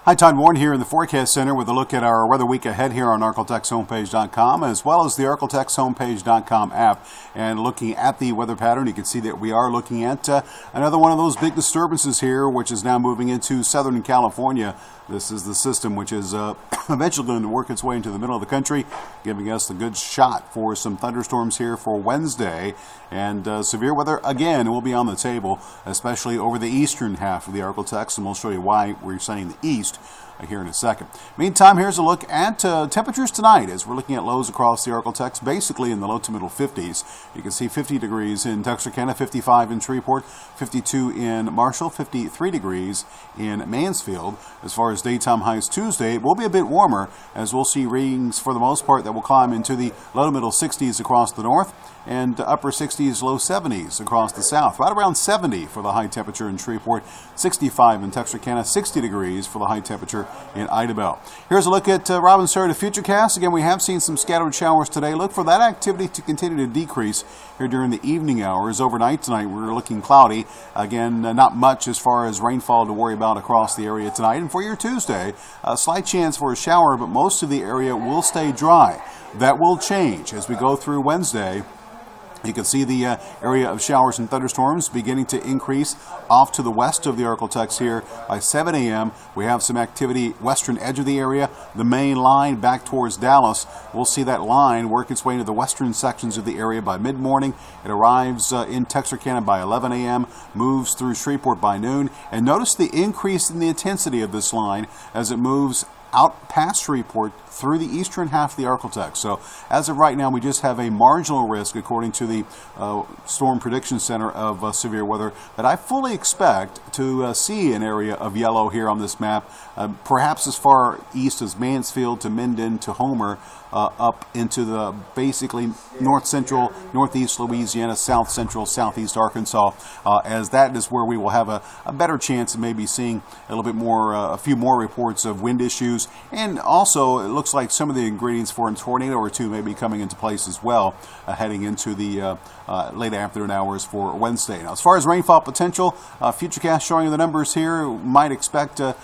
Hi, Todd Warren here in the Forecast Center with a look at our weather week ahead here on ArkLaTexHomepage.com as well as the ArkLaTexHomepage.com app. And looking at the weather pattern, you can see that we are looking at another one of those big disturbances here, which is now moving into Southern California. This is the system which is eventually going to work its way into the middle of the country, giving us a good shot for some thunderstorms here for Wednesday. And severe weather, again, will be on the table, especially over the eastern half of the ArkLaTex, and we'll show you why we're saying the east here in a second. Meantime, here's a look at temperatures tonight as we're looking at lows across the ArkLaTex, basically in the low to middle 50s. You can see 50 degrees in Texarkana, 55 in Shreveport, 52 in Marshall, 53 degrees in Mansfield. As far as daytime highs Tuesday, it will be a bit warmer as we'll see readings for the most part that will climb into the low to middle 60s across the north and upper 60s, low 70s across the south. Right around 70 for the high temperature in Shreveport, 65 in Texarkana, 60 degrees for the high temperature in Idabel. Here's a look at Robin's Area Futurecast. Again, we have seen some scattered showers today. Look for that activity to continue to decrease here during the evening hours. Overnight tonight, we're looking cloudy. Again, not much as far as rainfall to worry about across the area tonight. And for your Tuesday, a slight chance for a shower, but most of the area will stay dry. That will change as we go through Wednesday. You can see the area of showers and thunderstorms beginning to increase off to the west of the ArkLaTex here by 7 a.m. We have some activity western edge of the area, the main line back towards Dallas. We'll see that line work its way into the western sections of the area by mid-morning. It arrives in Texarkana by 11 a.m., moves through Shreveport by noon. And notice the increase in the intensity of this line as it moves out past Shreveport through the eastern half of the ArkLaTex. So as of right now, we just have a marginal risk, according to the Storm Prediction Center, of severe weather. But I fully expect to see an area of yellow here on this map, perhaps as far east as Mansfield to Minden to Homer, up into the basically north central, northeast Louisiana, south central, southeast Arkansas, as that is where we will have a better chance of maybe seeing a little bit more, a few more reports of wind issues. And also, it looks like some of the ingredients for a tornado or two may be coming into place as well, heading into the late afternoon hours for Wednesday. Now, as far as rainfall potential, Futurecast showing you the numbers here. Might expect to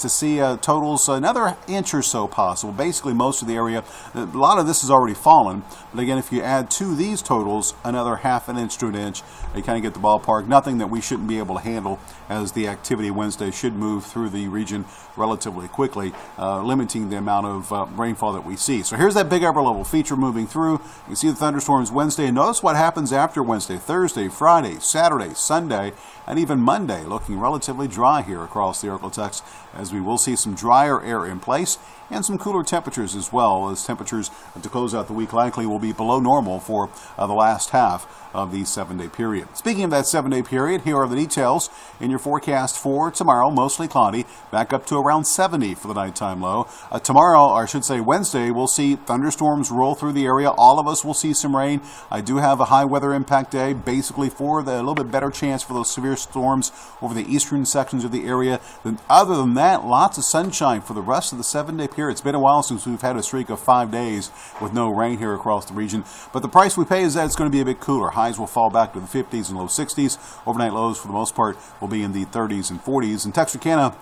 see totals another inch or so possible. Basically, most of the area. A lot of this has already fallen, but again, if you add to these totals another half an inch to an inch, you kind of get the ballpark. Nothing that we shouldn't be able to handle, as the activity Wednesday should move through the region relatively quickly, limiting the amount of rainfall that we see. So here's that big upper level feature moving through. You can see the thunderstorms Wednesday, and notice what happens after Wednesday: Thursday, Friday, Saturday, Sunday, and even Monday, looking relatively dry here across the ArkLaTex, as we will see some drier air in place and some cooler temperatures as well, as temperatures to close out the week likely will be below normal for the last half of the 7-day period. Speaking of that 7-day period, here are the details in your forecast for tomorrow. Mostly cloudy, back up to around 70 for the nighttime low. Tomorrow, or I should say Wednesday, we'll see thunderstorms roll through the area. All of us will see some rain. I do have a high weather impact day, basically for the, a little bit better chance for those severe storms over the eastern sections of the area. Then, other than that, lots of sunshine for the rest of the 7-day period. It's been a while since we've had a streak of 5 days with no rain here across the region. But the price we pay is that it's going to be a bit cooler. Highs will fall back to the 50s and low 60s. Overnight lows, for the most part, will be in the 30s and 40s. In Texarkana,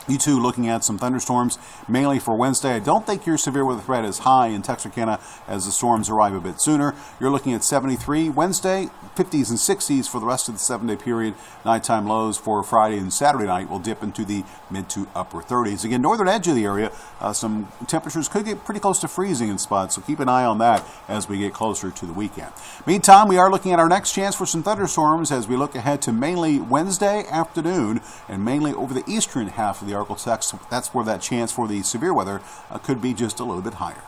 you too looking at some thunderstorms, mainly for Wednesday. I don't think your severe weather threat is high in Texarkana as the storms arrive a bit sooner. You're looking at 73 Wednesday, 50s and 60s for the rest of the 7-day period. Nighttime lows for Friday and Saturday night will dip into the mid to upper 30s. Again, northern edge of the area, some temperatures could get pretty close to freezing in spots, so keep an eye on that as we get closer to the weekend. Meantime, we are looking at our next chance for some thunderstorms as we look ahead to mainly Wednesday afternoon and mainly over the eastern half of the ArkLaTex. That's where that chance for the severe weather could be just a little bit higher.